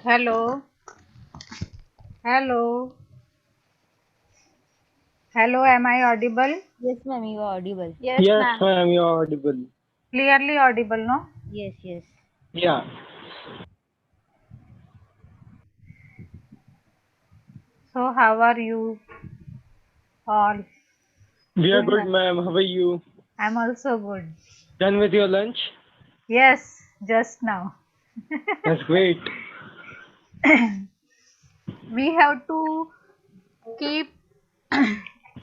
Hello, hello, hello. Am I audible? Yes, ma'am, you are audible. Yes, Yes, ma'am. ma'am, you're audible. Clearly audible, no? Yes, yes. Yeah, So, how are you all? we are Good, good, ma'am. ma'am. How are you? I'm also good. Done with your lunch? Yes, just now. That's great. We have to keep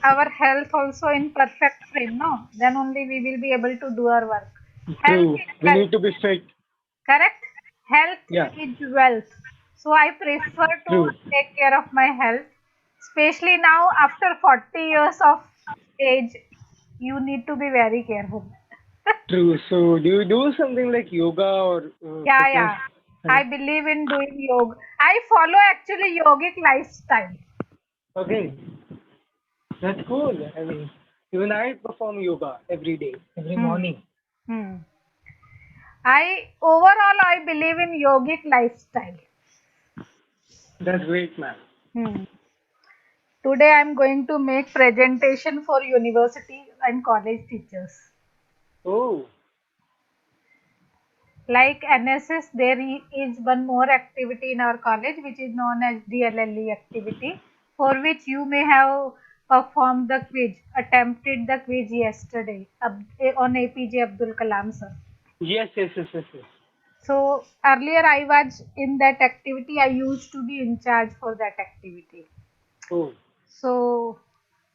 our health also in perfect frame, no? Then only we will be able to do our work. Health True. is We wealth, need to be fit. correct? Health Yeah, is wealth. So, I prefer to true. take care of my health, especially now after 40 years of age. You need to be very careful. True. So, do you do something like yoga or Yeah, fitness? yeah. I believe in doing yoga. I follow actually yogic lifestyle. Okay, that's cool. I mean, even I perform yoga every day, every Hmm. morning. Hmm. I believe in yogic lifestyle. That's great, ma'am. Hmm. Today I'm going to make presentation for university and college teachers. Oh, Like NSS, is one more activity in our college which is known as DLLE activity, for which you may have performed the quiz, attempted the quiz yesterday on APJ Abdul Kalam sir. yes, yes, yes, yes, yes. So earlier I was in that activity, I used to be in charge for that activity. Oh, So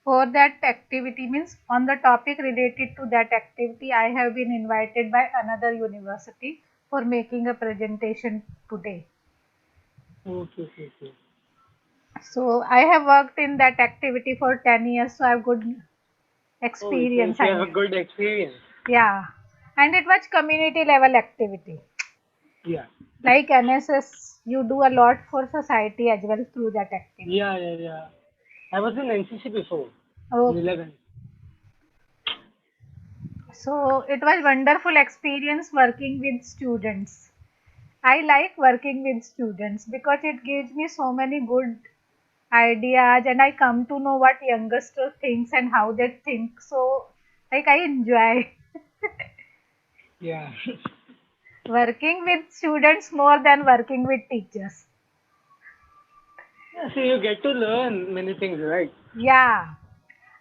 for that activity means on the topic related to that activity, I have been invited by another university for making a presentation today. okay, okay, okay. So I have worked in that activity for 10 years, so I have good Oh, it means experience, you I have a mean. good experience. Yeah. And it was community level activity. Yeah. Like NSS, you do a lot for society as well through that activity. Yeah, yeah, yeah. I was in NCC before, in Okay. 11. So it was wonderful experience working with students. I like working with students because it gives me so many good ideas and I come to know what youngster thinks and how they think. So like I enjoy Yeah. working with students more than working with teachers. Yeah, so you get to learn many things, right? Yeah.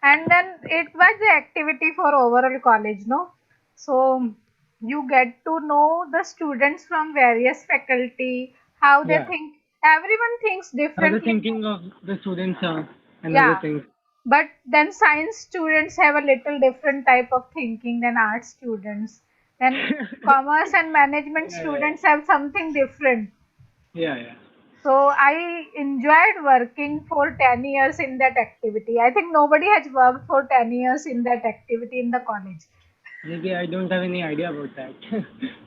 And then it was the activity for overall college, no? So you get to know the students from various faculty, how they Yeah. think. Everyone thinks How the differently. thinking of the students are and other Yeah. things. But then science students have a little different type of thinking than art students. Then commerce and management Yeah, yeah, students have something different. yeah, yeah. So I enjoyed working for 10 years in that activity. I think nobody has worked for 10 years in that activity in the college. Maybe I don't have any idea about that.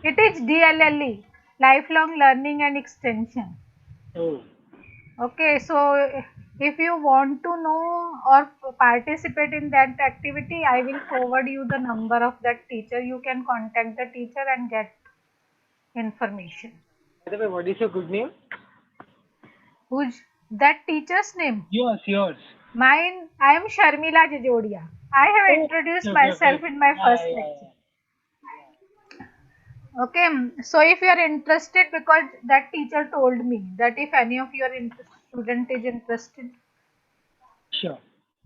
It is DLLE, Lifelong Learning and Extension. Oh, Okay, so if you want to know or participate in that activity, I will forward you the number of that teacher. You can contact the teacher and get information. by the way, what is your good name? Who's that teacher's name? Yours, yours. Mine, I am Sharmila Jajodia. I have Oh, introduced okay, okay. myself in my Yeah, first yeah, lecture. yeah. Okay, so if you are interested, because that teacher told me that if any of your student is interested, Sure.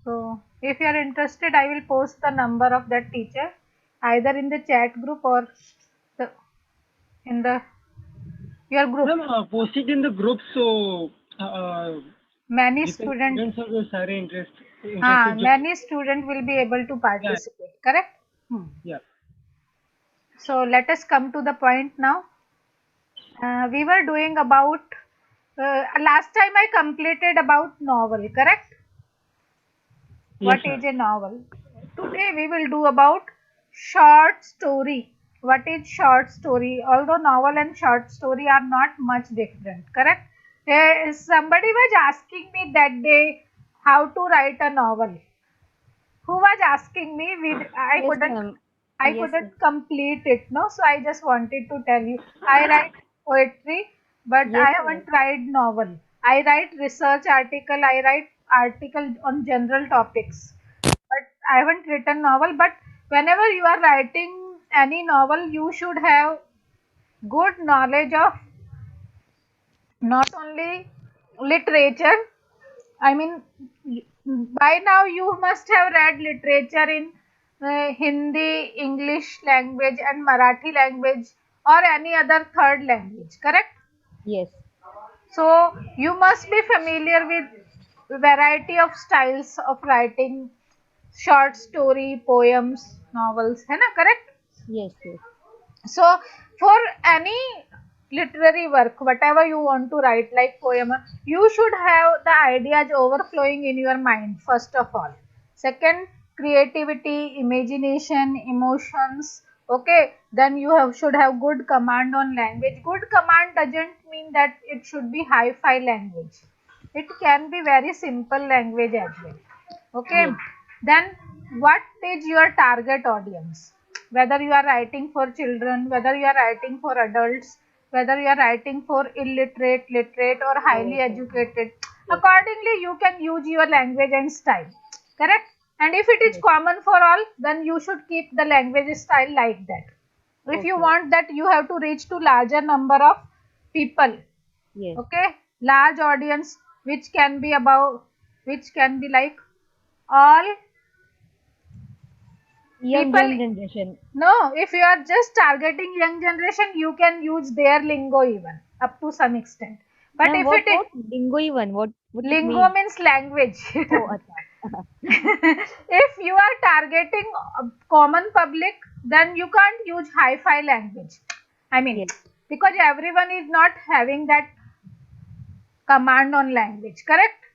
so if you are interested, I will post the number of that teacher either in the chat group or the, in the your group. Ma'am, post it in the group so Many different student, students of yours are interested to. many student will be able to Yeah, participate. Correct? Hmm. yeah. So let us come to the point now. We were doing about last time I completed about novel, correct? Yes, What ma'am. is a novel? Today we will do about short story. What is short story? Although novel and short story are not much different, correct? Somebody was asking me that day how to write a novel. Who was asking me? I Yes, couldn't ma'am. I Yes, couldn't complete it, no. So I just wanted to tell you, I write poetry, but Yes, I ma'am. haven't tried novel. I write research article, I write article on general topics, but I haven't written novel. But whenever you are writing any novel, you should have good knowledge of not only literature. I mean, by now you must have read literature in Hindi, English language, and Marathi language, or any other third language, correct? Yes. So you must be familiar with variety of styles of writing, short story, poems, novels, है ना, correct? Yes. Yes. So for any literary work, whatever you want to write, like poem, you should have the ideas overflowing in your mind first of all. Second, creativity, imagination, emotions. Okay, then you should have good command on language. Good command doesn't mean that it should be hi-fi language. It can be very simple language as well. Okay, Yes. then what is your target audience? Whether you are writing for children, whether you are writing for adults, whether you are writing for illiterate, literate, or highly Oh, okay. educated, Yes. accordingly you can use your language and style, correct? And if it is Yes. common for all, then you should keep the language style like that. If you Okay. want that, you have to reach to larger number of people. Yes. Okay, large audience, which can be about, which can be like all Young people. generation. No, if you are just targeting young generation, you can use their lingo even up to some extent. But Ma'am, if what it is, lingo even? What it lingo mean? means language. Oh, acha. If you are targeting common public, then you can't use hi-fi language. I mean, Yes. because everyone is not having that command on language, correct?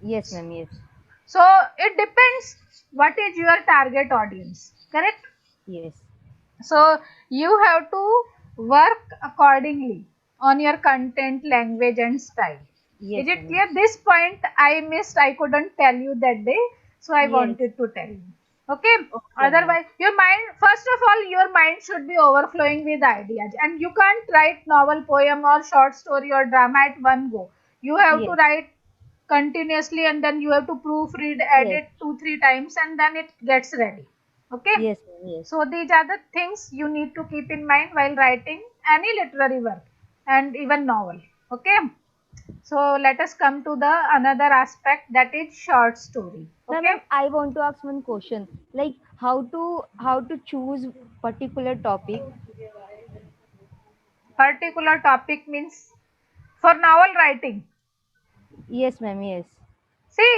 Yes, ma'am. Yes. So it depends what is your target audience, correct? Yes. So you have to work accordingly on your content, language, and style. Yes, Is it ma'am. clear? This point I missed, I couldn't tell you that day, so I Yes. wanted to tell you. Okay. Okay, ma'am. Otherwise, your mind, first of all, your mind should be overflowing with ideas, and you can't write novel, poem, or short story or drama at one go. You have to Yes. write continuously, and then you have to proofread, Yes. edit 2 3 times, and then it gets ready. Okay. Yes, ma'am. Yes. So these are the things you need to keep in mind while writing any literary work and even novel. Okay. So let us come to the another aspect, that is short story. Now, Okay. ma'am, I want to ask one question. Like how to choose particular topic? Particular topic means for novel writing. Yes, ma'am. Yes. See,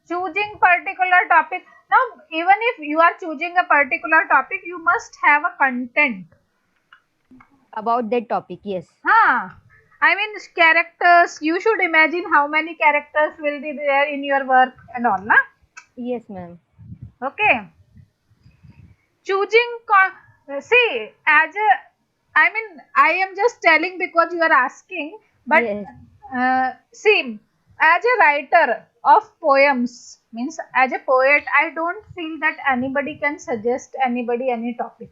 choosing particular topic. Now, even if you are choosing a particular topic, you must have a content. About that topic. Yes. Huh. I mean, characters, you should imagine how many characters will be there in your work and all, na? Yes, ma'am. Okay. Choosing, see, as a, I mean, I am just telling because you are asking, but Yes. see, as a writer of poems, means as a poet, I don't feel that anybody can suggest anybody any topic.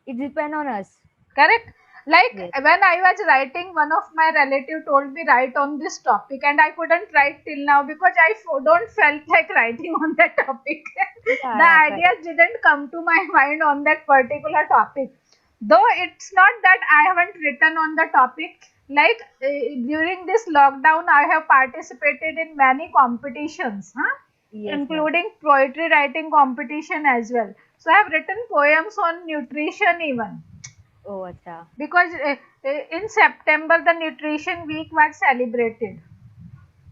It depends on us. Correct? Like Yes. when I was writing, one of my relative told me write on this topic, and I couldn't write till now because I don't felt like writing on that topic. Yeah, The yeah, correct. ideas didn't come to my mind on that particular topic. Though it's not that I haven't written on the topic. Like during this lockdown, I have participated in many competitions, huh? Yes, ma'am. Including poetry writing competition as well. So I have written poems on nutrition even, Oh, acha. because in September the nutrition week was celebrated.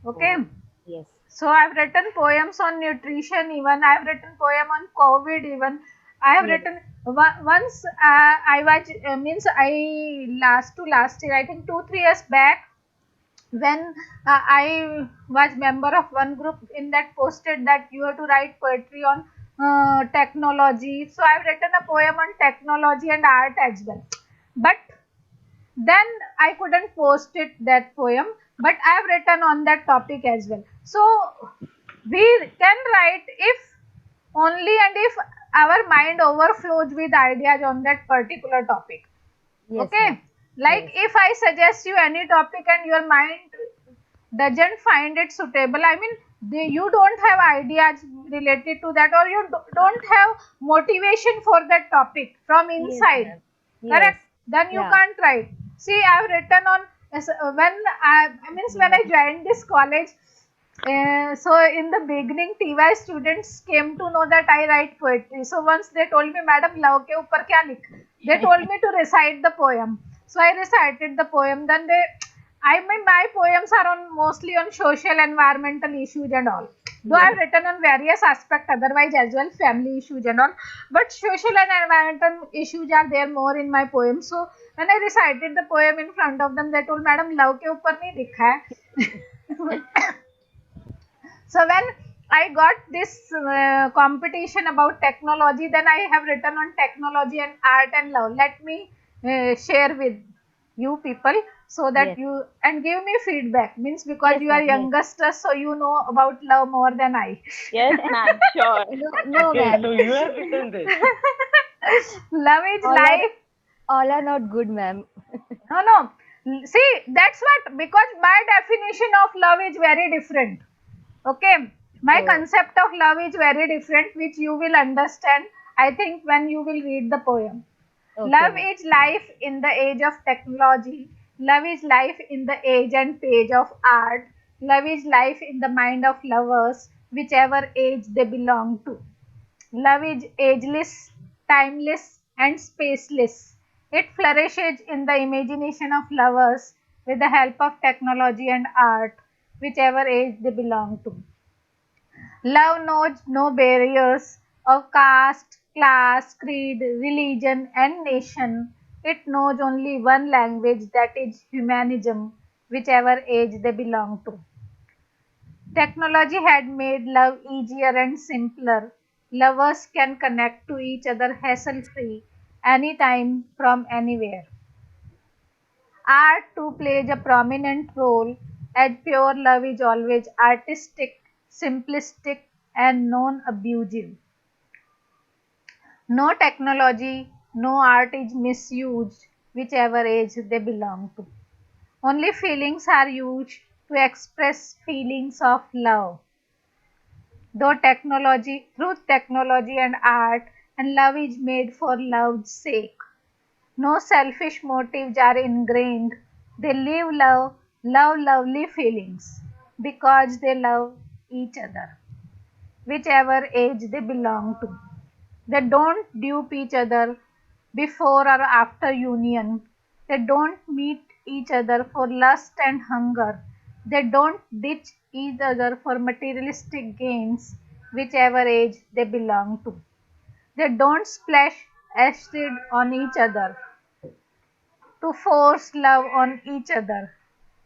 Okay. Oh, yes. So I've written poems on nutrition even. I've written poem on COVID even. I have Yes. written once. I was means I last year, I think 2 3 years back, when I was member of one group in that posted that you have to write poetry on technology. So I've written a poem on technology and art as well. But then I couldn't post it, that poem, but I have written on that topic as well. So we can write if only and if our mind overflows with ideas on that particular topic. Yes, Okay. ma'am. Like Yes. if I suggest you any topic and your mind doesn't find it suitable, I mean, you don't have ideas related to that, or you don't have motivation for that topic from Yes, inside, ma'am. Yes. correct? Then you Yeah. can't write. See, I've written on when I means when I joined this college. So in the beginning, TY students came to know that I write poetry. So once they told me, Madam, love ke upar kya likh? They told me to recite the poem. So I recited the poem. Then I mean, my poems are on mostly on social, environmental issues and all. Though I've Yes. written on various aspects otherwise as well, family issues and all. But social and environmental issues are there more in my poem. So when I recited the poem in front of them, they told, Madam, love ke upar nahi likha hai. So when I got this competition about technology, then I have written on technology and art and love. Let me share with you people so that Yes. you and give me feedback. Means because Yes, you are ma'am. Yes. youngster, so you know about love more than I. Yes, ma'am, sure. No, no, Okay, ma'am. so you have written this. Love is All are life. all are not good, ma'am. No, no. See, that's what, because my definition of love is very different. Okay, my So, concept of love is very different, which you will understand, I think, when you will read the poem. okay, Love ma'am. is life in the age of technology. Love is life in the age and page of art. Love is life in the mind of lovers, whichever age they belong to. Love is ageless, timeless, and spaceless. It flourishes in the imagination of lovers with the help of technology and art, whichever age they belong to. Love knows no barriers of caste, class, creed, religion, and nation. It knows only one language, that is humanism, whichever age they belong to. Technology had made love easier and simpler. Lovers can connect to each other hassle free, anytime, from anywhere. Art too plays a prominent role, as pure love is always artistic, simplistic, and non abusive. No technology, no art is misused, whichever age they belong to. Only feelings are used to express feelings of love. Through technology and art, and love is made for love's sake. No selfish motives are ingrained. They live love lovely feelings because they love each other, whichever age they belong to. They don't dupe each other before or after union. They don't meet each other for lust and hunger. They don't ditch each other for materialistic gains, whichever age they belong to. They don't splash acid on each other to force love on each other.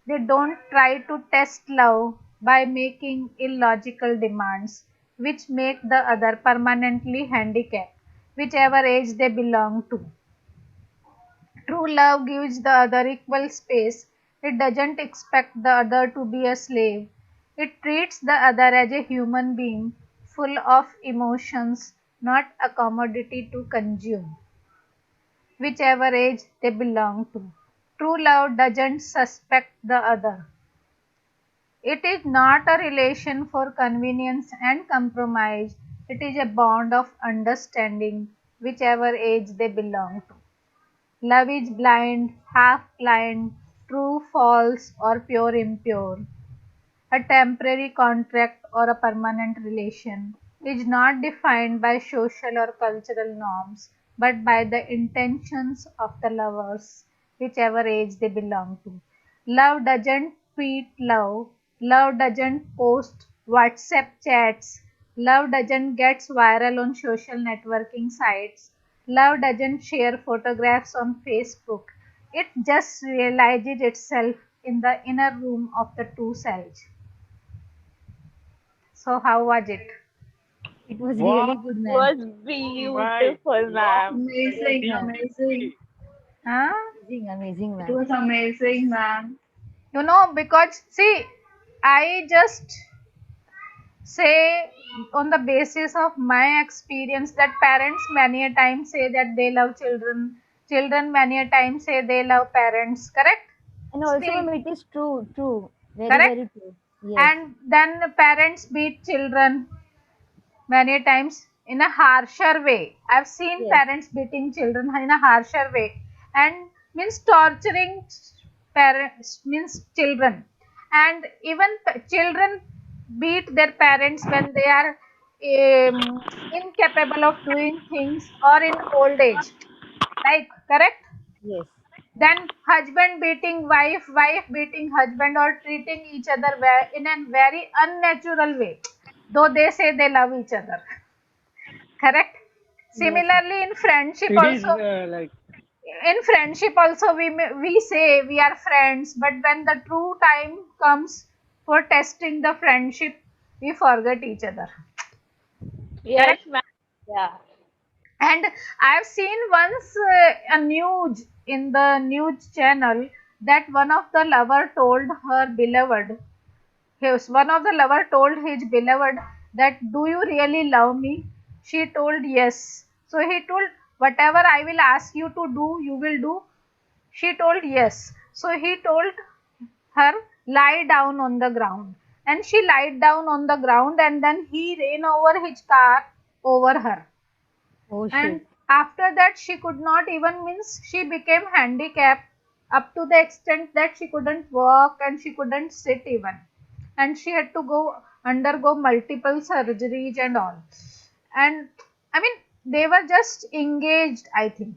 They don't try to test love by making illogical demands which make the other permanently handicapped, whichever age they belong to. True love gives the other equal space. It doesn't expect the other to be a slave. It treats the other as a human being full of emotions, not a commodity to consume, whichever age they belong to. True love doesn't suspect the other. It is not a relation for convenience and compromise. It is a bond of understanding, whichever age they belong to. Love is blind, half blind, true, false, or pure, impure. A temporary contract or a permanent relation is not defined by social or cultural norms but by the intentions of the lovers, whichever age they belong to. Love doesn't tweet love, love doesn't post WhatsApp chats, love doesn't get viral on social networking sites, love doesn't share photographs on Facebook. It just realizes itself in the inner room of the two selves. So how was it? It was Wow, really good, It ma'am. was my beautiful, God, ma'am. Yes, Amazing, ma'am. amazing. Huh? Amazing, amazing, It ma'am. was amazing, ma'am. Because see, I just say on the basis of my experience that parents many a time say that they love children, Children many a time say they love parents, correct? And also, Still, ma'am, it is true, true, very, correct? very true. Yes, And then parents beat children many times in a harsher way. I've seen yes, parents beating children in a harsher way, and means torturing parents means children, and even children beat their parents when they are incapable of doing things or in old age, like, correct? yes. Then husband beating wife, wife beating husband, or treating each other in a very unnatural way, though they say they love each other. Correct? Yes, ma'am. Similarly, It is like in friendship also we say we are friends, but when the true time comes for testing the friendship, we forget each other. Yes, Correct? ma'am. Yeah. And I've seen once a news in the news channel that one of the lover told her beloved, one of the lover told his beloved that, "Do you really love me?" She told yes. So he told, "Whatever I will ask you to do, you will do." She told yes. So he told her, "Lie down on the ground." And she lied down on the ground, and then he ran over his car over her. Oh And shit. after that, she could not even, means she became handicapped up to the extent that she couldn't walk and she couldn't sit even, and she had to go undergo multiple surgeries and all. And I mean, they were just engaged, I think.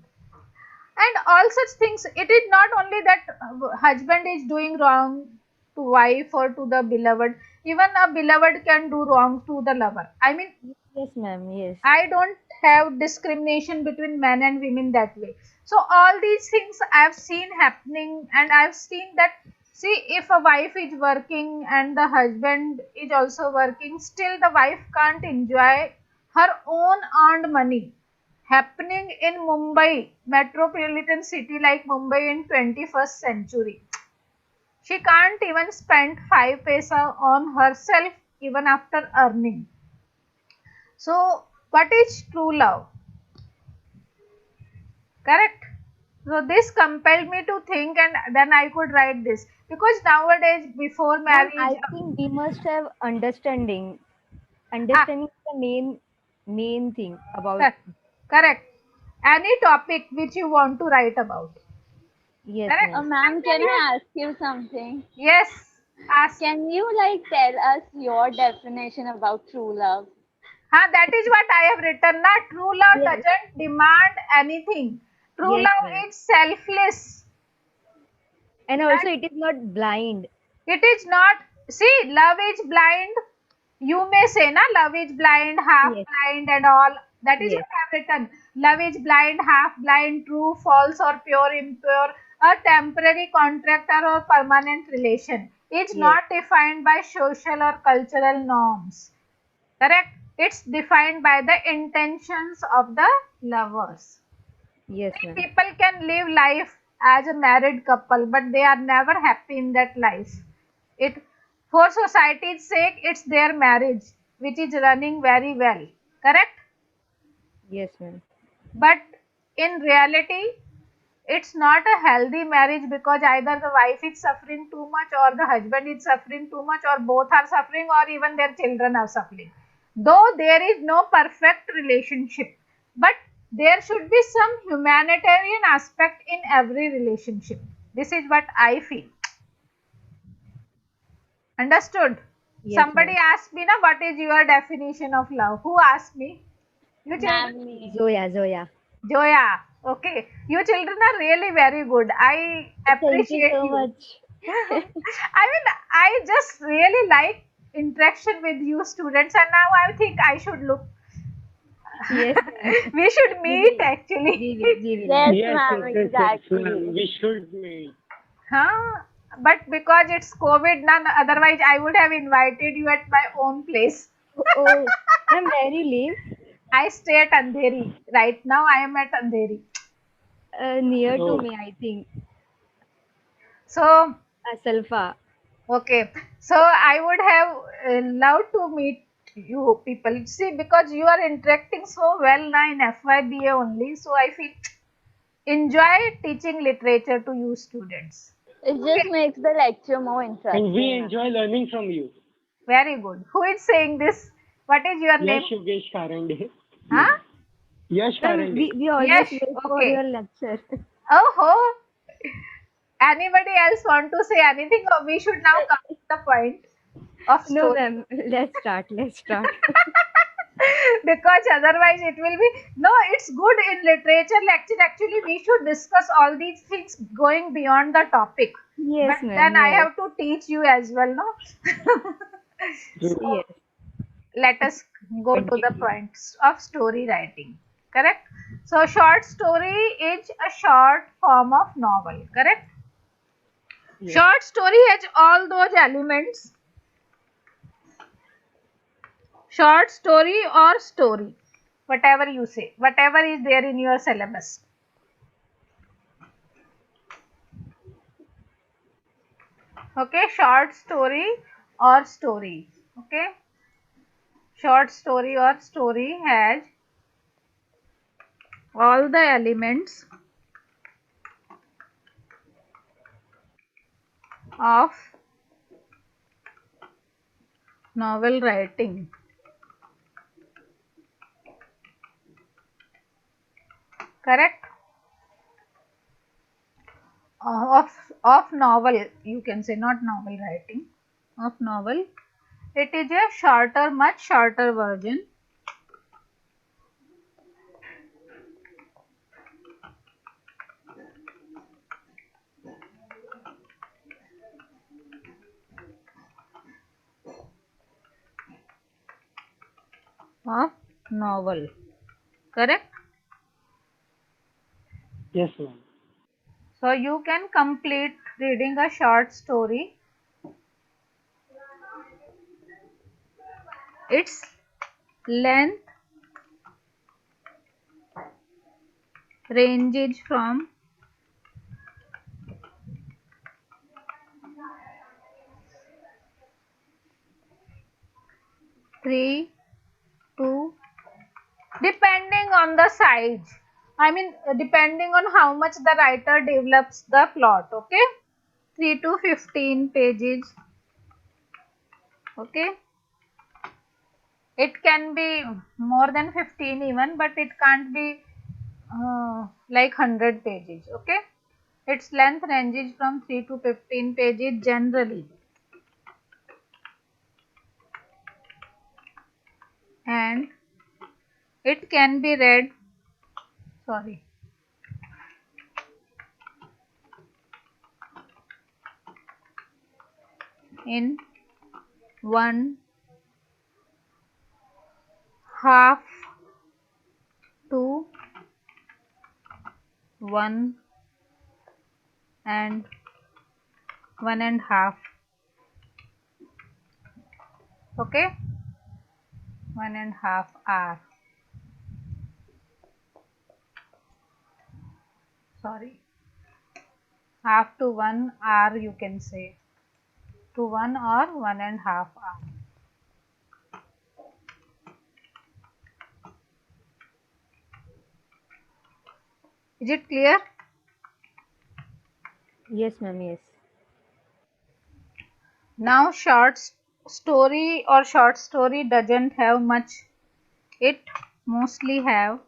And all such things, it is not only that husband is doing wrong to wife or to the beloved, even a beloved can do wrong to the lover. I mean, Yes, ma'am. Yes, I don't have discrimination between men and women that way. So all these things I've seen happening, and I've seen that, see, if a wife is working and the husband is also working, still the wife can't enjoy her own earned money. Happening in Mumbai, metropolitan city like Mumbai in 21st century. She can't even spend 5 paisa on herself even after earning. So, what is true love? Correct? So, this compelled me to think, and then I could write this. Because nowadays, before ma'am. marriage, I think we must have understanding. ah, Understanding is the main thing about. cor- correct. Any topic which you want to write about. Yes, Correct? ma'am. And Ma'am, then can you, I ask you something? yes, ask. Can you tell us your definition about true love? That is what I have written. Na, true love Yes, doesn't demand anything. True yes, love ma'am. is selfless. And also, it is not blind. It is not, see, love is blind. You may say, na, love is blind, half Yes, blind, and all. That is yes, what I have written. Love is blind, half blind, true, false, or pure, impure. A temporary contract or permanent relation is yes, not defined by social or cultural norms. Correct? It's defined by the intentions of the lovers. yes, See, ma'am. people can live life as a married couple, but they are never happy in that life. It, for society's sake, it's their marriage which is running very well. Correct? Yes, ma'am. But in reality, it's not a healthy marriage, because either the wife is suffering too much, or the husband is suffering too much, or both are suffering, or even their children are suffering. Though there is no perfect relationship, but there should be some humanitarian aspect in every relationship. This is what I feel. Understood? Yes, Somebody ma'am. asked me, na, what is your definition of love? Who asked me? You children? Ma'am, me. Zoya, Zoya. Joya. Okay. You children are really very good. I Thank you appreciate so you. much. I mean, I just really like interaction with you students, and now I think I should look. Yes, ma'am. We should We meet will, actually. ma'am. Yes, yes, ma'am, yes, yes, yes, ma'am. exactly. We should meet. Huh? But because it's COVID, none, otherwise I would have invited you at my own place. Oh, I'm very lame. I stay at Andheri. Right now I am at Andheri. Near to Oh, me, I think. So, Asalfa. okay. So I would have loved to meet you people. See, because you are interacting so well now in FYBA only. So I feel enjoy teaching literature to you students. It just makes the lecture more And interesting. we enjoy learning from you. Very good. Who is saying this? What is your name? Yash Yogesh Karande. Huh? Yash Ma'am, Karande. we always Yes. wait for Okay. your lecture. Oh, anybody else want to say anything, or we should now come to the point of No, story? ma'am. Let's start. Because otherwise it will be no. It's good in literature lecture. Actually, we should discuss all these things going beyond the topic. Yes, But ma'am. then I Yes. have to teach you as well, no? So Yes. let us go to the Continue. points of story writing. Correct? So short story is a short form of novel. Correct? Yes. Short story has all those elements. Short story or story, whatever you say, whatever is there in your syllabus. Okay, short story or story. Okay, short story or story has all the elements of novel writing. Correct? Of novel, you can say, not novel writing, of novel. It is a shorter, much shorter version of novel. Correct? Yes, ma'am. So you can complete reading a short story. Its length ranges from 3 to, depending on the size. I mean, depending on how much the writer develops the plot. Okay, 3 to 15 pages. Okay, it can be more than 15 even, but it can't be like 100 pages. Okay, its length ranges from 3 to 15 pages generally, and it can be read, sorry, in 1/2 to 1 and 1/2. Okay, 1/2 hour. Sorry, half to 1 hour, you can say, to 1 or 1/2 hour. Is it clear? Yes, ma'am. Yes. Now, story or short story doesn't have much. It mostly has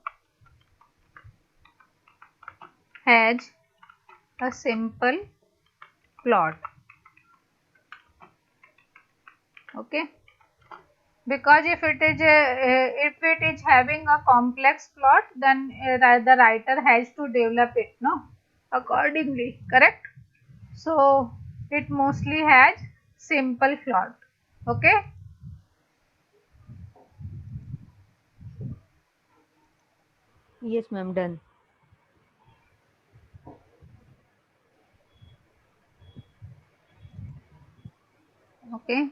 a simple plot. Okay, because if it is having a complex plot, then the writer has to develop it, no, accordingly. Correct? So it mostly has simple plot. Okay, Yes, ma'am. Done. okay.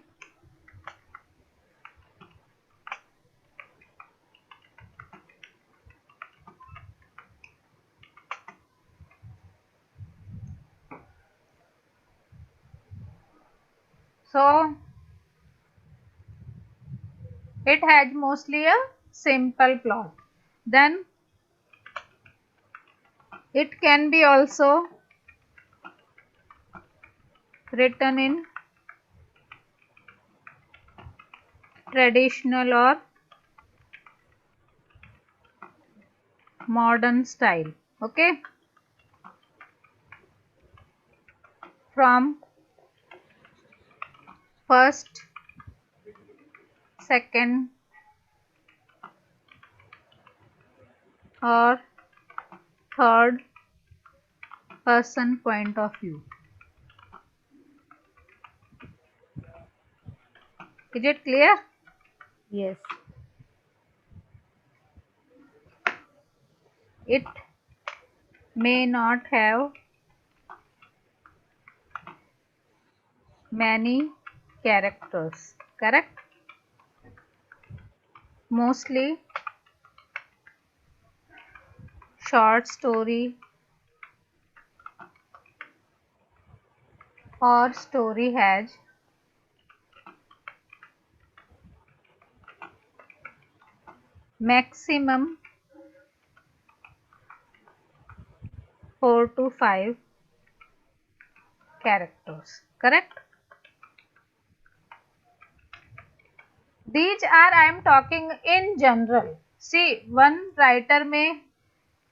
So it has mostly a simple plot. Then It can be also written in traditional or modern style. Okay, from first, second or third person point of view. Is it clear? Yes. It may not have many characters. Correct? Mostly short story or story has maximum 4 to 5 characters. Correct? These are I am talking in general. See, one writer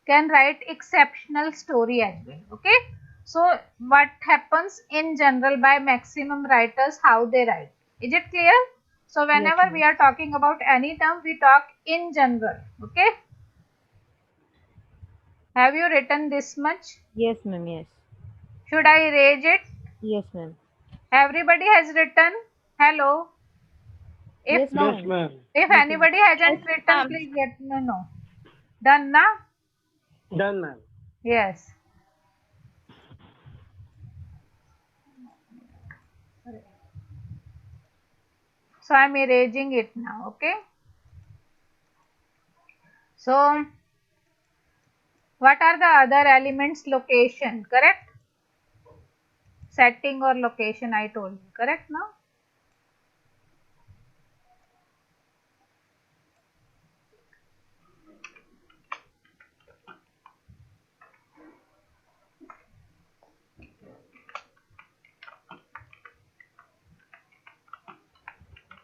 can write exceptional story as well. Okay, so what happens in general by maximum writers, how they write? Is it clear? So Yes, whenever we ma'am. are talking about any term, we talk in general. Okay, have you written this much? Yes, ma'am. Yes. Should I erase it? Yes, ma'am. Everybody has written. Hello. If Yes, no, Yes, ma'am. ma'am. if Yes, ma'am. anybody hasn't Yes, written, ma'am. please let me know. Done na? Done, ma'am. Yes. So I am erasing it now. Okay. So what are the other elements? Location, correct? Setting or location, I told you, correct now?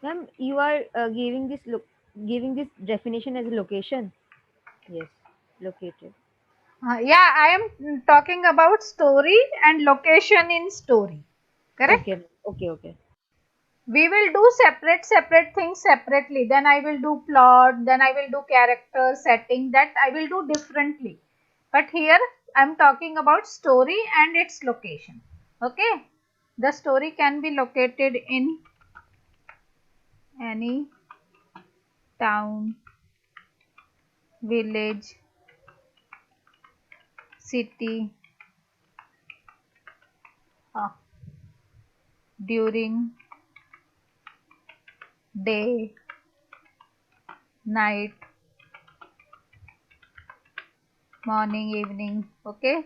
Ma'am, you are giving this definition as a location. Yes, located. Yeah, I am talking about story and location in story, correct? Okay, ma'am. Okay, okay. We will do separate things separately. Then I will do plot, then I will do character, setting, that I will do differently. But here I am talking about story and its location. Okay, the story can be located in any town, village, city, uh, during day, night, morning, evening. Okay,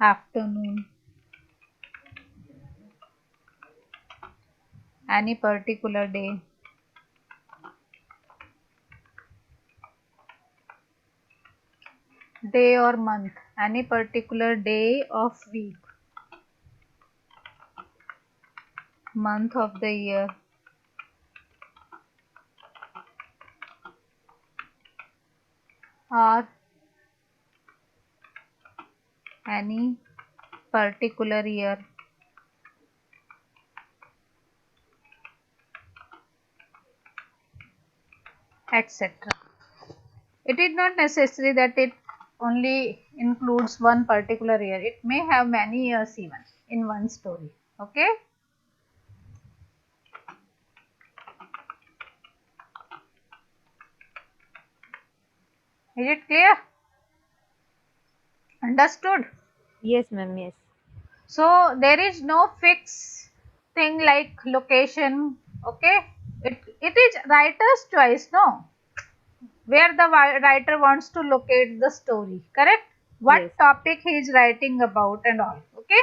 afternoon, any particular day, day or month, any particular day of week, month of the year, or any particular year, etc. It is not necessary that it only includes one particular year. It may have many years even in one story. Okay. Is it clear? Understood? Yes, ma'am. Yes. So there is no fixed thing like location. Okay. It is writer's choice, no? Where the writer wants to locate the story, correct? What Yes. topic he is writing about and all. Okay.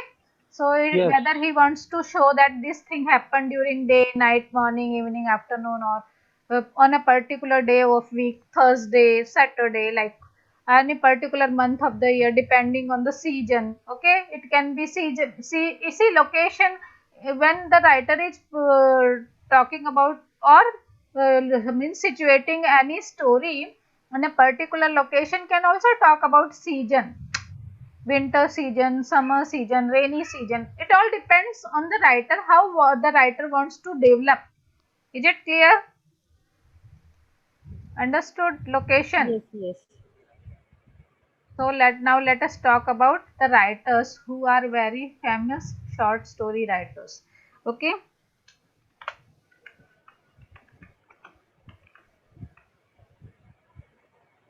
So Yes. whether he wants to show that this thing happened during day, night, morning, evening, afternoon, or on a particular day of week, Thursday, Saturday, like any particular month of the year, depending on the season. Okay, it can be season. See location when the writer is talking about or means situating any story on a particular location, can also talk about season, winter season, summer season, rainy season. It all depends on the writer, how the writer wants to develop. Is it clear? Understood? Location. Yes, yes. So let us talk about the writers who are very famous short story writers. Okay.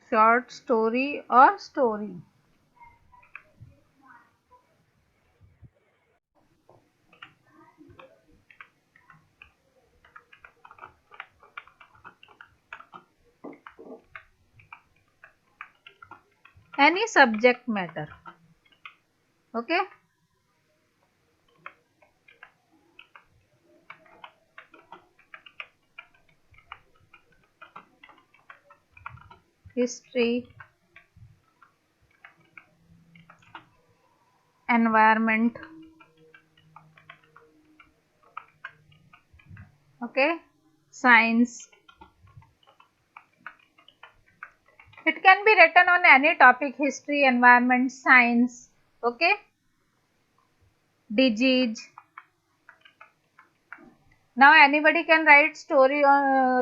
Short story or story. Any subject matter. Okay. History, environment. Okay. Science. It can be written on any topic: history, environment, science. Okay. Disease. Now anybody can write story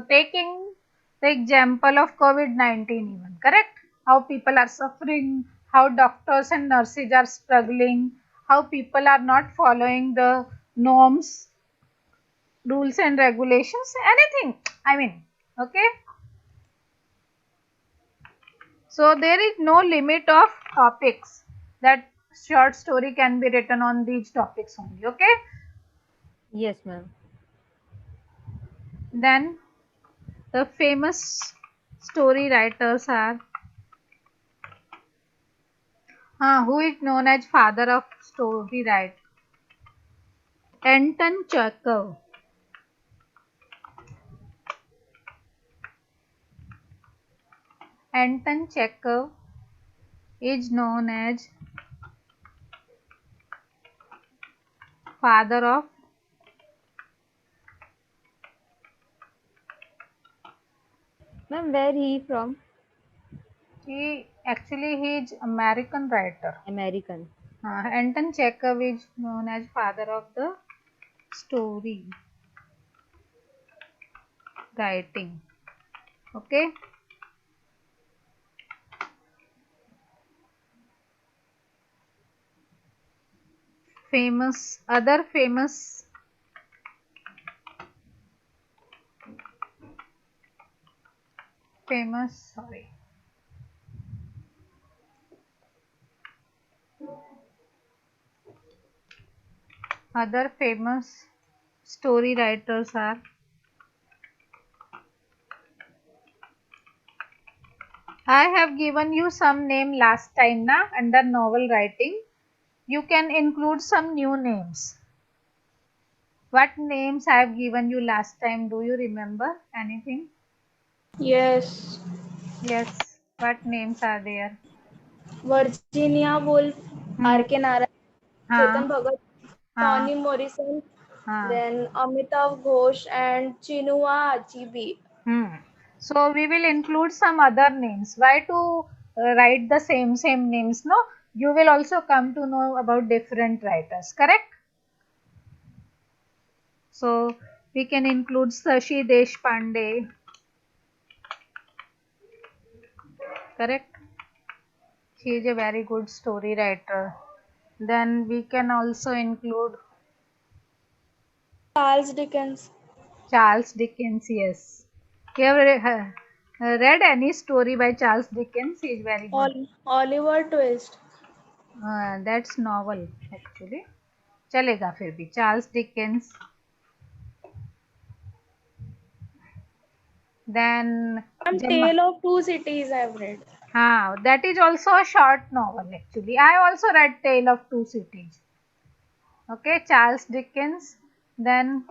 taking the example of COVID-19 even, correct? How people are suffering, how doctors and nurses are struggling, how people are not following the norms, rules and regulations, anything. I mean, okay. So there is no limit of topics that short story can be written on these topics only, okay. Yes, ma'am. Then the famous story writers are who is known as father of story writing? Anton Chekhov. Anton Chekhov is known as father of Ma'am, where he from? he is American writer. American. Anton Chekhov is known as father of the story writing. Okay. Other famous sorry. Other famous story writers are I have given you some name last time na under novel writing. You can include some new names. What names I have given you last time? Do you remember anything? Yes. Yes. What names are there? Virginia Woolf, Hmm. R.K. Narayan, हाँ Chetan Bhagat, हाँ Toni Morrison, हाँ. then Amitav Ghosh and Chinua Achebe. Hmm. So we will include some other names. Why to write the same names? No, you will also come to know about different writers. Correct? So we can include Sashi Deshpande. Correct? She is a very good story writer. Then we can also include Charles Dickens. Charles Dickens. Yes. You have read any story by Charles Dickens? He is very good. Oliver Twist. That's novel actually. चलेगा फिर भी Charles Dickens. Then Tale of Two Cities I've read. that is also a short novel actually. I also read Tale of Two Cities. Okay, Charles Dickens. Then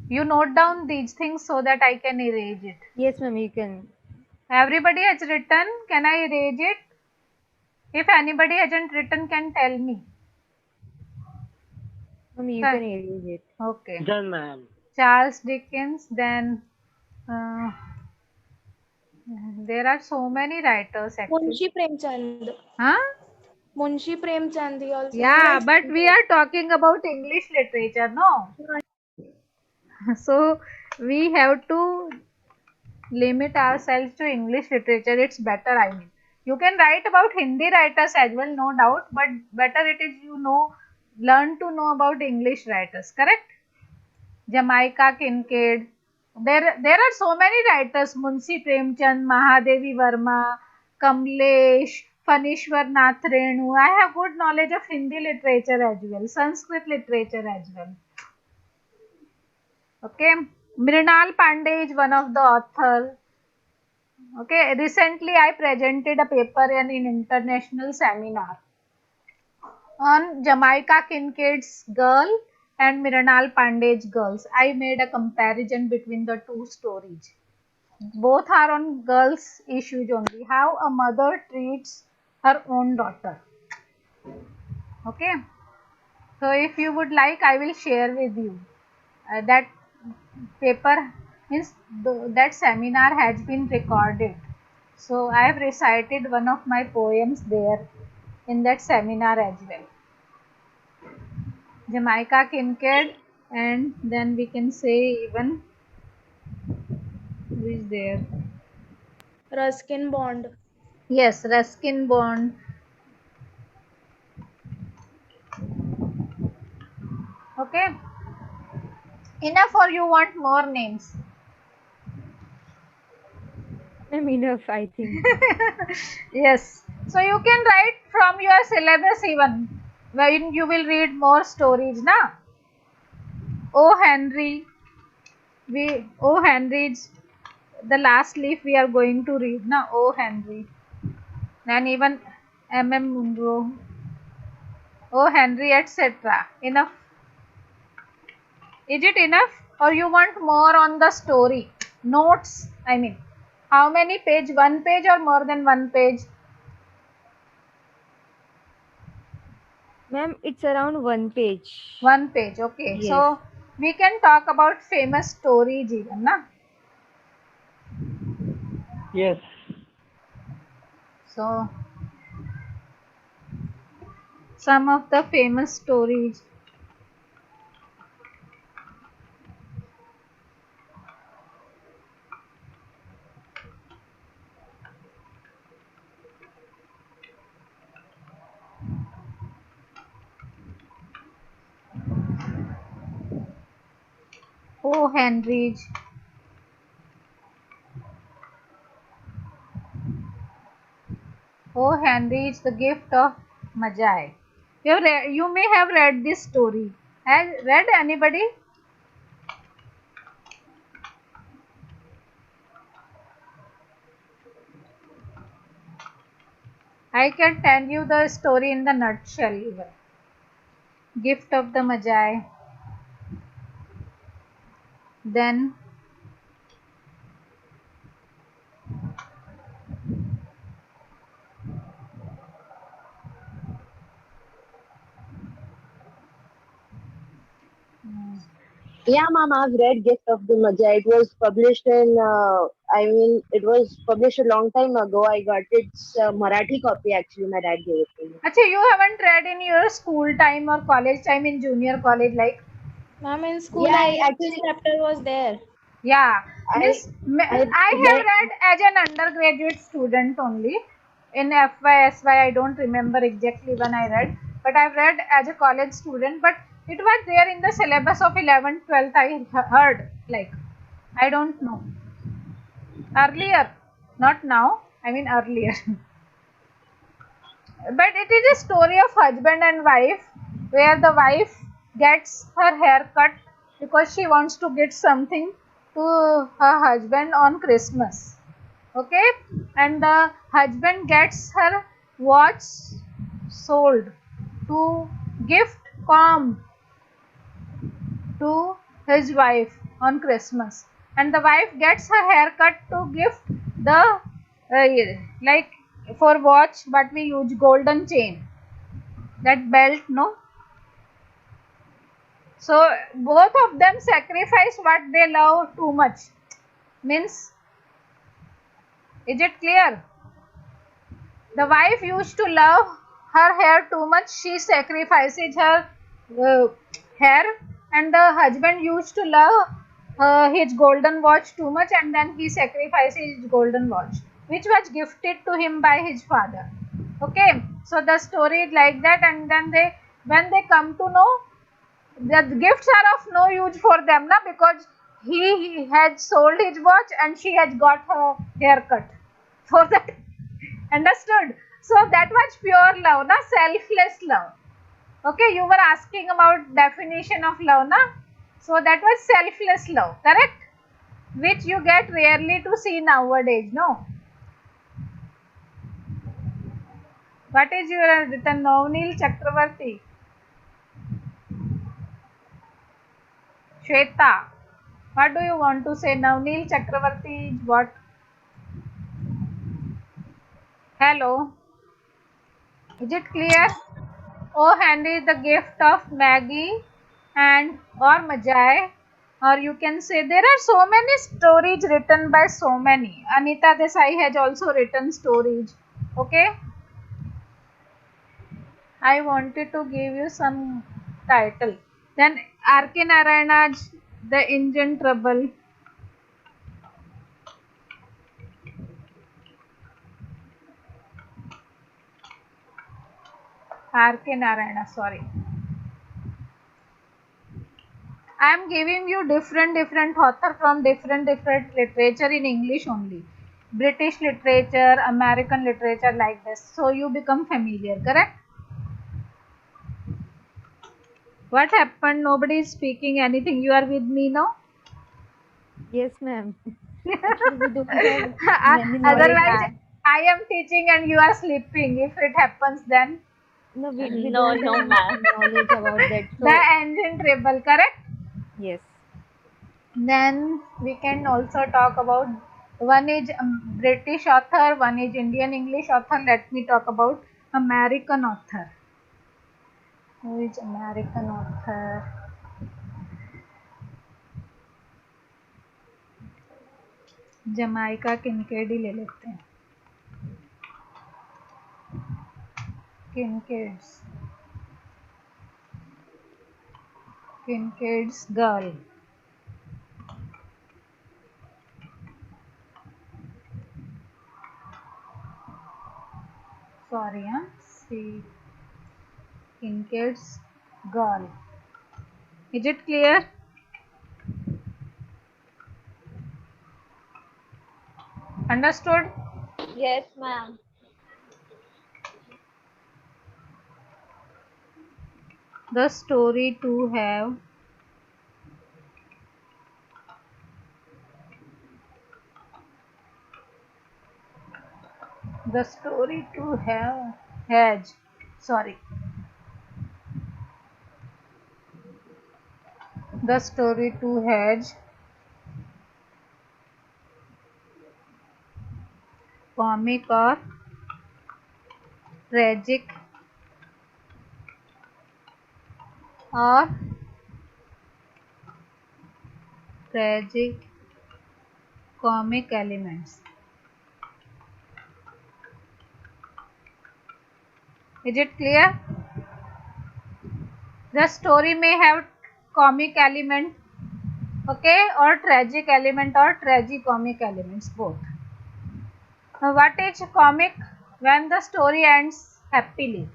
you note down these things so that I can erase it. Yes, ma'am, you can. Everybody has written. Can I erase it? If anybody hasn't written, can tell me. Ma'am, you can erase it. Okay. Done, ma'am. Charles Dickens. Then uh, there are so many writers actually. Munshi Premchand. Huh? Munshi Premchand he also. Yeah, but we are talking about English literature, no? So we have to limit ourselves to English literature. It's better, I mean. You can write about Hindi writers as well, no doubt, but better it is learn to know about English writers, correct? Jamaica Kincaid. There are so many writers, Munshi Premchand, Mahadevi Verma, Kamlesh, Fanishwar Nath Renu. I have good knowledge of Hindi literature as well, Sanskrit literature as well. Okay, Mrinal Pandey is one of the author. Okay, recently I presented a paper in an international seminar on Jamaica Kincaid's Girl and Mrinal Pandey's Girls. I made a comparison between the two stories. Both are on girls' issues only. How a mother treats her own daughter. Okay. So if you would like, I will share with you. That paper means that seminar has been recorded. So I have recited one of my poems there in that seminar as well. Jamaica Kincaid, and then we can say even who is there? Ruskin Bond. Yes, Ruskin Bond. Okay. Enough, or you want more names? Ma'am, enough, I think. Yes. So you can write from your syllabus even when you will read more stories, na? O. Henry. O. Henry's the last leaf we are going to read, na? O. Henry. Then even M. Munro. O. Henry, etc. Enough. Is it enough, or you want more on the story? Notes, I mean. How many page? One page or more than one page? Ma'am, it's around 1 page. One page, okay. Yes. So we can talk about famous stories even, na? Yes. So some of the famous stories. O. Henry. O. Henry's The Gift of Magi. You may have read this story. Has read anybody? I can tell you the story in the nutshell even. Gift of the Magi. Then Yeah, ma'am, I've read Gift of the Magi. It was published it was published a long time ago. I got its Marathi copy actually. My dad gave it to me. Achha, you haven't read in your school time or college time, in junior college, like? Ma'am, in school Yeah, I I this chapter was there. Yeah, I, I have read as an undergraduate student only in FY, SY. I don't remember exactly when I read, but I've read as a college student. But it was there in the syllabus of 11th, 12th. I heard, like, I don't know. Earlier, not now. I mean earlier. But it is a story of husband and wife, where the wife gets her hair cut because she wants to get something to her husband on Christmas. Okay, and the husband gets her watch. sold to gift comb to his wife on Christmas, and the wife gets her haircut to gift the like for watch, but we use golden chain, that belt, no? So both of them sacrifice what they love too much. Means, is it clear? The wife used to love her hair too much, she sacrifices her hair, and the husband used to love his golden watch too much, and then he sacrifices his golden watch, which was gifted to him by his father. Okay, so the story is like that, and then when they come to know, the gifts are of no use for them, na, because he had sold his watch and she has got her haircut for that. Understood? So that was pure love, na, selfless love. Okay, you were asking about definition of love, na? So that was selfless love, correct? Which you get rarely to see nowadays, no? What is your written? Navnil Chakravarti. Shweta. What do you want to say? Navnil Chakravarti is what? Hello. Is it clear? Oh, Henry, the gift of Maggie and or Majai, or you can say there are so many stories written by so many. Anita Desai has also written stories. Okay. I wanted to give you some title. Then R.K. Narayana's The Engine Trouble. R.K. Narayana, sorry. I am giving you different author from different literature in English only. British literature, American literature, like this. So you become familiar, correct? What happened? Nobody is speaking anything. You are with me now? Yes, ma'am. Actually, we don't have many knowledge. Otherwise, I am teaching and you are sleeping. If it happens, then No, we No, don't no, have ma'am. knowledge about that. So, the engine trouble, correct? yes. Then we can also talk about, one is British author, one is Indian English author. Let me talk about American author. Who is American author? Jamaica Kincaid ले लेते हैं. Kincaid's girl. Sorry, huh? See, Kincaid's girl. Is it clear? Understood? Yes, ma'am. The story to have the story to have has, sorry, the story to has comic or tragic or comic elements. Is it clear? The story may have comic element, okay, or tragic element or tragicomic elements, both. Now, what is comic? When the story ends happily,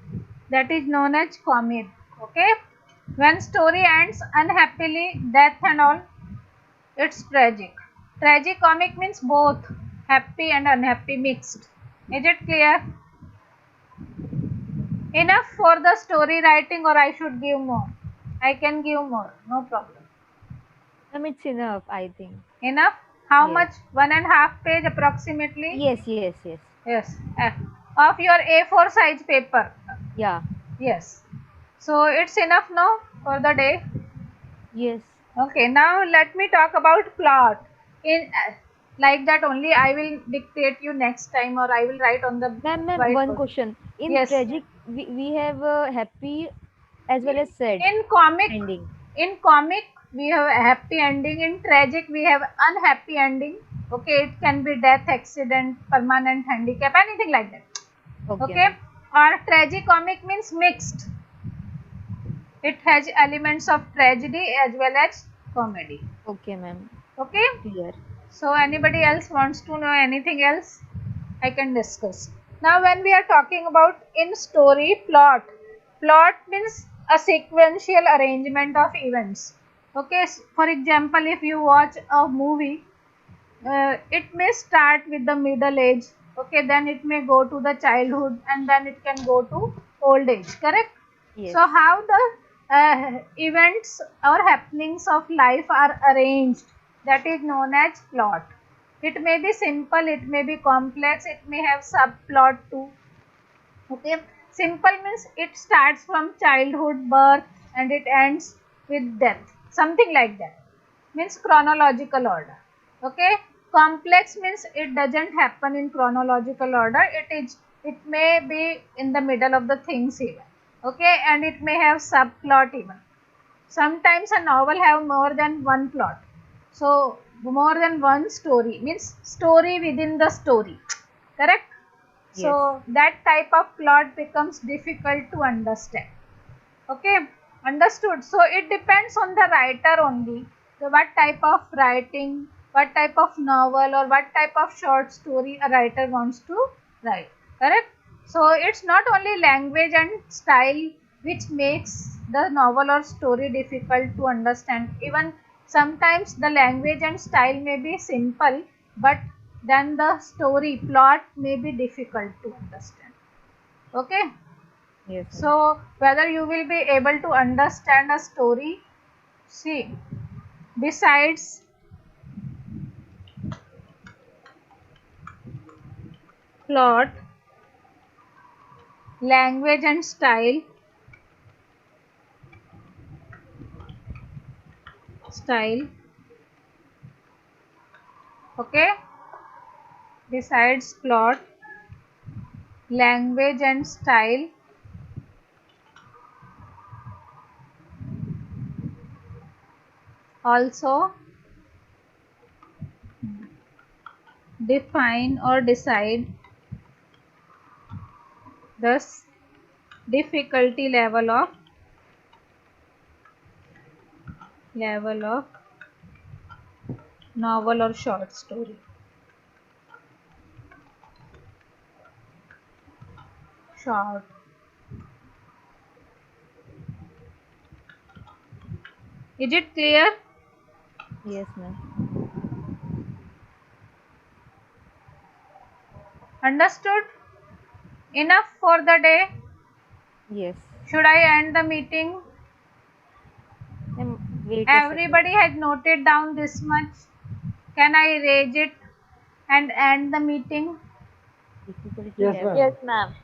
that is known as comic. Okay. When story ends unhappily, death and all, it's tragic. Tragicomic means both happy and unhappy mixed. Is it clear? Enough for the story writing, or I should give more? I can give more, no problem. It's enough, I think. Enough? How Yes. much? 1.5 page approximately? Yes. Yes. Of your A4 size paper. Yeah. Yes. So it's enough now for the day. Yes. Okay, now let me talk about plot. In like that only I will dictate you next time, or I will write on the Ma'am, one whiteboard. question. In Yes. tragic, we have a happy as well as sad In comic, ending. we have a happy ending. In tragic, we have unhappy ending. Okay, it can be death, accident, permanent handicap, anything like that. Okay, Okay, ma'am. or tragicomic means mixed. It has elements of tragedy as well as comedy. Okay, ma'am. Okay, Clear. so anybody else wants to know anything else? I can discuss. Now, when we are talking about in story plot, plot means a sequential arrangement of events. Okay, for example, if you watch a movie, it may start with the middle age. Okay, then it may go to the childhood, and then it can go to old age. Correct? Yes. So, how the events or happenings of life are arranged, that is known as plot. It may be simple, it may be complex, it may have subplot too. Okay, simple means it starts from childhood, birth, and it ends with death. Something like that. Means chronological order. Okay, complex means it doesn't happen in chronological order. It may be in the middle of the things even. Okay, and it may have subplot even. Sometimes a novel have more than one plot. So more than one story means story within the story. Correct? Yes. So that type of plot becomes difficult to understand. Okay, understood. So it depends on the writer only. So what type of writing, what type of novel, or what type of short story a writer wants to write. Correct? So it's not only language and style which makes the novel or story difficult to understand. Even sometimes the language and style may be simple, but then the story plot may be difficult to understand. Okay. Yes, ma'am. So, whether you will be able to understand a story, see, besides plot, language and style, okay, besides plot, language and style, also define or decide the difficulty level of novel or short story. Short. Is it clear? Yes, ma'am. Understood? Enough for the day. Yes. Should I end the meeting? Ma'am, wait a Everybody has noted down this much. Can I erase it and end the meeting? second. Difficulty Yes, level. ma'am. Yes, ma'am.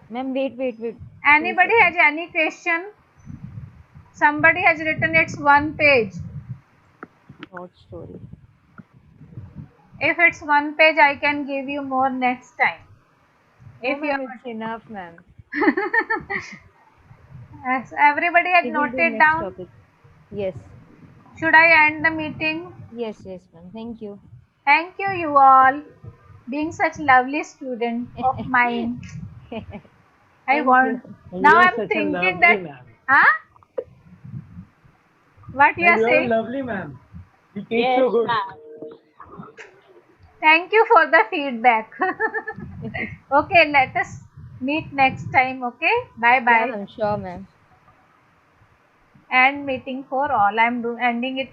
Ma'am, wait. 2 Anybody has seconds. any question? Somebody has written it's one page. Short story. If it's one page, I can give you more next time. No, If you ma'am, it's enough, ma'am. Yes, everybody has We will do noted next down. topic. Yes. Should I end the meeting? Yes, ma'am. Thank you. Thank you all, being such lovely student of mine. I Thank want. you. And Now you are I'm such a thinking lovely that. ma'am. Huh? What you And are you are saying? lovely, ma'am. You teach Yes, so good. ma'am. Thank you for the feedback. Okay, let us meet next time. Okay, bye Yeah, bye. ma'am. Sure, ma'am. And meeting for all. I'm ending it.